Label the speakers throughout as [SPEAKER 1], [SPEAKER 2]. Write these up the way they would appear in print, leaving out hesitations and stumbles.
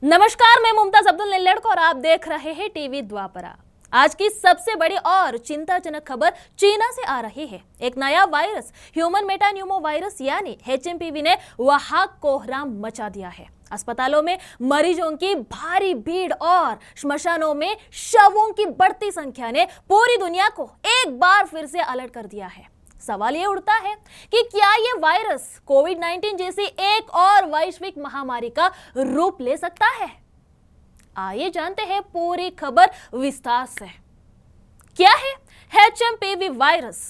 [SPEAKER 1] नमस्कार, मैं मुमताज अब्दुल निल्लड़ और आप देख रहे हैं टीवी द्वापरा। आज की सबसे बड़ी और चिंताजनक खबर चीना से आ रही है। एक नया वायरस ह्यूमन मेटान्यूमो वायरस यानी एचएमपीवी ने वहां कोहराम मचा दिया है। अस्पतालों में मरीजों की भारी भीड़ और श्मशानों में शवों की बढ़ती संख्या ने पूरी दुनिया को एक बार फिर से अलर्ट कर दिया है। सवाल ये उठता है कि क्या ये वायरस कोविड-19 जैसी एक और वैश्विक महामारी का रूप ले सकता है? आइए जानते हैं पूरी खबर विस्तार से। क्या है एचएमपीवी वायरस?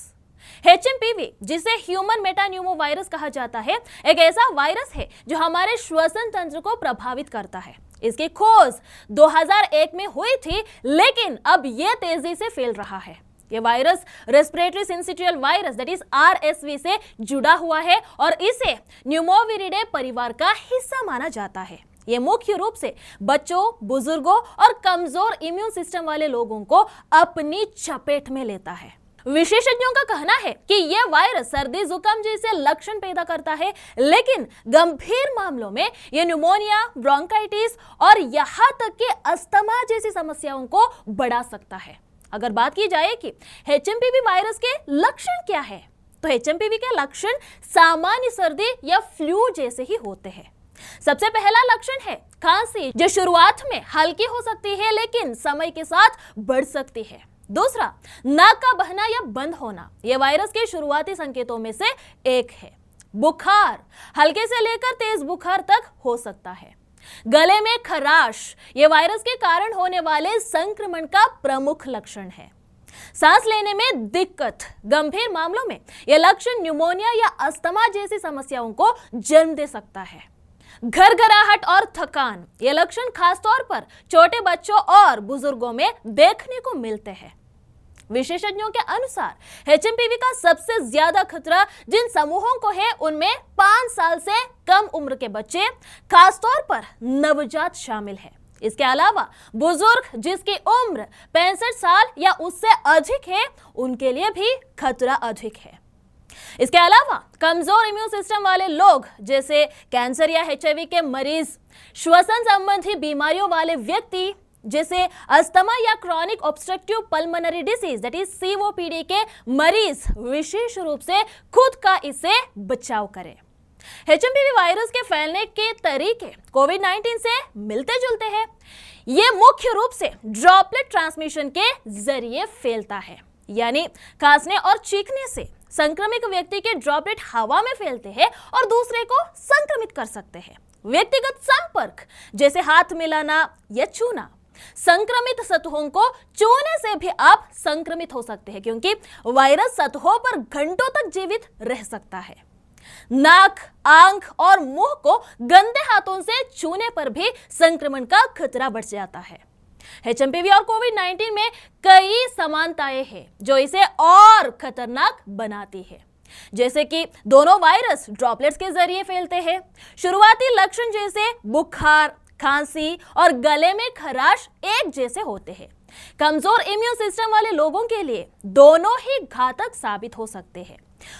[SPEAKER 1] एचएमपीवी, जिसे ह्यूमन मेटान्यूमो वायरस कहा जाता है, एक ऐसा वायरस है जो हमारे श्वसन तंत्र को प्रभावित करता है। इसकी खोज 2001 में हुई थी, लेकिन अब यह तेजी से फैल रहा है। ये virus respiratory syncytial virus that is RSV से जुड़ा हुआ है और इसे न्यूमोविरिडे परिवार का हिस्सा माना जाता है। ये मुख्य रूप से बच्चों, बुजुर्गों और कमजोर इम्यून सिस्टम वाले लोगों को अपनी चपेट में लेता है। विशेषज्ञों का कहना है कि यह वायरस सर्दी जुकाम जैसे लक्षण पैदा करता है, लेकिन गंभीर मामलों में यह न्यूमोनिया, ब्रोंकाइटिस और यहां तक कि अस्थमा जैसी समस्याओं को बढ़ा सकता है। अगर बात की जाए कि एचएमपीवी वायरस के लक्षण क्या है, तो एचएमपीवी के लक्षण सामान्य सर्दी या फ्लू जैसे ही होते हैं। सबसे पहला लक्षण है खांसी, जो शुरुआत में हल्की हो सकती है लेकिन समय के साथ बढ़ सकती है। दूसरा, नाक का बहना या बंद होना, यह वायरस के शुरुआती संकेतों में से एक है। बुखार, हल्के से लेकर तेज बुखार तक हो सकता है। गले में खराश, यह वायरस के कारण होने वाले संक्रमण का प्रमुख लक्षण है। सांस लेने में दिक्कत, गंभीर मामलों में यह लक्षण न्यूमोनिया या अस्थमा जैसी समस्याओं को जन्म दे सकता है। घरघराहट और थकान, यह लक्षण खासतौर पर छोटे बच्चों और बुजुर्गों में देखने को मिलते हैं। विशेषज्ञों के अनुसार एचएमपीवी का सबसे ज्यादा खतरा जिन समूहों को है, उनमें 5 साल से कम उम्र के बच्चे, खासतौर पर नवजात शामिल है। इसके अलावा बुजुर्ग जिसकी उम्र 65 साल या उससे अधिक है, उनके लिए भी खतरा अधिक है। इसके अलावा कमजोर इम्यून सिस्टम वाले लोग जैसे कैंसर या एचआईवी के मरीज, श्वसन संबंधी बीमारियों वाले व्यक्ति जैसे अस्थमा या chronic obstructive pulmonary disease that is COPD के मरीज विशेष रूप से खुद का इससे बचाव करें। एचएमपीवी वायरस के फैलने के तरीके कोविड-19 से मिलते जुलते हैं। यह मुख्य रूप से ड्रॉपलेट ट्रांसमिशन के जरिए फैलता है, यानी खांसने और चीखने से संक्रमित व्यक्ति के ड्रॉपलेट हवा में फैलते हैं और दूसरे को संक्रमित कर सकते हैं। व्यक्तिगत संपर्क जैसे हाथ मिलाना या छूना, संक्रमित सतहों को छूने से भी आप संक्रमित हो सकते हैं, क्योंकि वायरस सतहों पर घंटों तक जीवित रह सकता है। नाक, आंख और मुंह को गंदे हाथों से छूने पर भी संक्रमण का खतरा बढ़ जाता है। एचएमपीवी और कोविड-19 में कई समानताएं हैं जो इसे और खतरनाक बनाती है, जैसे कि दोनों वायरस ड्रॉपलेट्स के जरिए फैलते हैं। शुरुआती लक्षण जैसे बुखार, खांसी और गले में खराश एक जैसे होते हैं। कमजोर इम्यून सिस्टम वाले लोगों के लिए दोनों ही घातक साबित हो सकते हैं।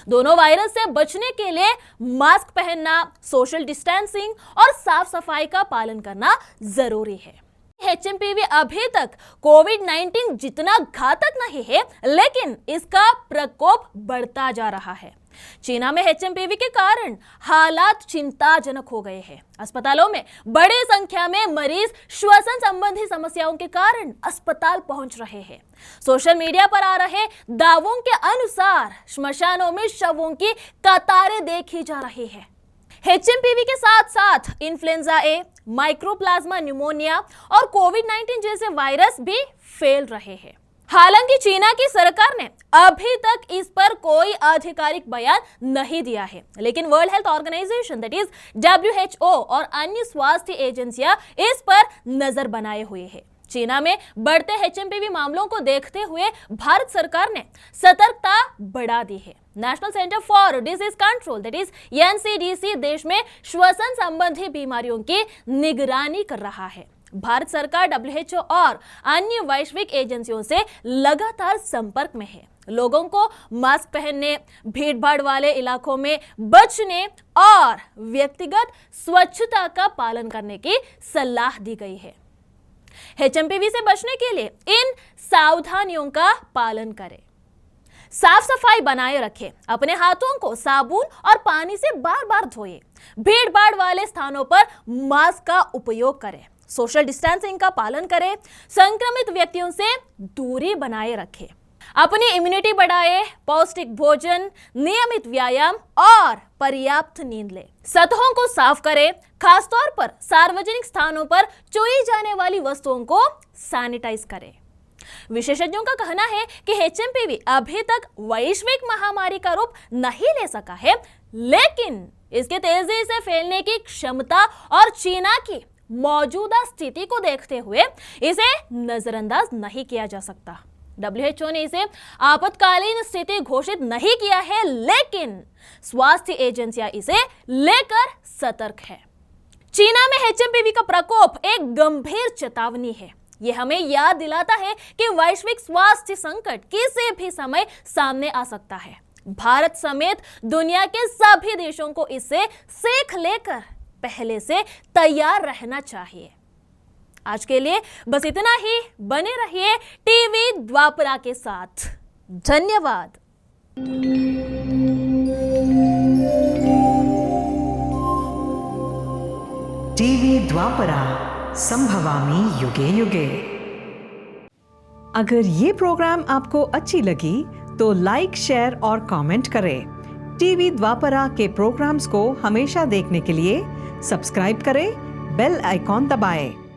[SPEAKER 1] दोनों वायरस से बचने के लिए मास्क पहनना, सोशल डिस्टेंसिंग और साफ सफाई का पालन करना जरूरी है। एचएमपीवी अभी तक कोविड-19 जितना घातक नहीं है, लेकिन इसका प्रकोप बढ़ता जा रहा है। चीना में एचएमपीवी के कारण हालात चिंताजनक हो गए हैं। अस्पतालों में बड़ी संख्या में मरीज श्वसन संबंधी समस्याओं के कारण अस्पताल पहुंच रहे हैं। सोशल मीडिया पर आ रहे दावों के अनुसार श्मशानों में शवों की कतारें देखी जा रही है। एचएमपीवी के साथ साथ इन्फ्लुएंजा ए, माइक्रोप्लाज्मा न्यूमोनिया और कोविड-19 जैसे वायरस भी फैल रहे हैं। हालांकि चीना की सरकार ने अभी तक इस पर कोई आधिकारिक बयान नहीं दिया है, लेकिन World Health Organization that is WHO और अन्य स्वास्थ्य एजेंसियां इस पर नजर बनाए हुए हैं। चीना में बढ़ते एचएमपीवी मामलों को देखते हुए भारत सरकार ने सतर्कता बढ़ा दी है। National centre for disease control that is NCDC देश में श्वसन संबंधी बीमारियों की निगरानी कर रहा है भारत सरकार WHO और अन्य वैश्विक एजेंसियों से लगातार संपर्क में है। लोगों को मास्क पहनने, भीड़भाड़ वाले इलाकों में बचने और व्यक्तिगत स्वच्छता का पालन करने की सलाह दी गई है। HMPV से बचने के लिए इन सावधानियों का पालन करें। साफ सफाई बनाए रखें, अपने हाथों को साबुन और पानी से बार बार धोएं, भीड़-भाड़ वाले स्थानों पर मास्क का उपयोग करें, सोशल डिस्टेंसिंग का पालन करें, संक्रमित व्यक्तियों से दूरी बनाए रखें, अपनी इम्यूनिटी बढ़ाएं, पौष्टिक भोजन, नियमित व्यायाम और पर्याप्त नींद लें। सतहों को साफ करें, खासतौर पर सार्वजनिक स्थानों पर छुई जाने वाली वस्तुओं को सैनिटाइज करें। विशेषज्ञों का कहना है कि HMPV अभी तक वैश्विक महामारी का रूप नहीं ले सका है, लेकिन इसके तेजी से फैलने की क्षमता और चीना की मौजूदा स्थिति को देखते हुए इसे नजरअंदाज नहीं किया जा सकता। WHO ने इसे आपातकालीन स्थिति घोषित नहीं किया है, लेकिन स्वास्थ्य एजेंसियां इसे लेकर सतर्क है। चीना में HMPV का प्रकोप एक गंभीर चेतावनी है। यह हमें याद दिलाता है कि वैश्विक स्वास्थ्य संकट किसी भी समय सामने आ सकता है। भारत समेत दुनिया के सभी देशों को इससे सीख लेकर पहले से तैयार रहना चाहिए। आज के लिए बस इतना ही। बने रहिए टीवी द्वापरा के साथ। धन्यवाद।
[SPEAKER 2] टीवी द्वापरा, संभवामि युगे युगे। अगर ये प्रोग्राम आपको अच्छी लगी तो लाइक, शेयर और कमेंट करें। टीवी द्वापरा के प्रोग्राम्स को हमेशा देखने के लिए सब्सक्राइब करें, बेल आइकॉन दबाएं।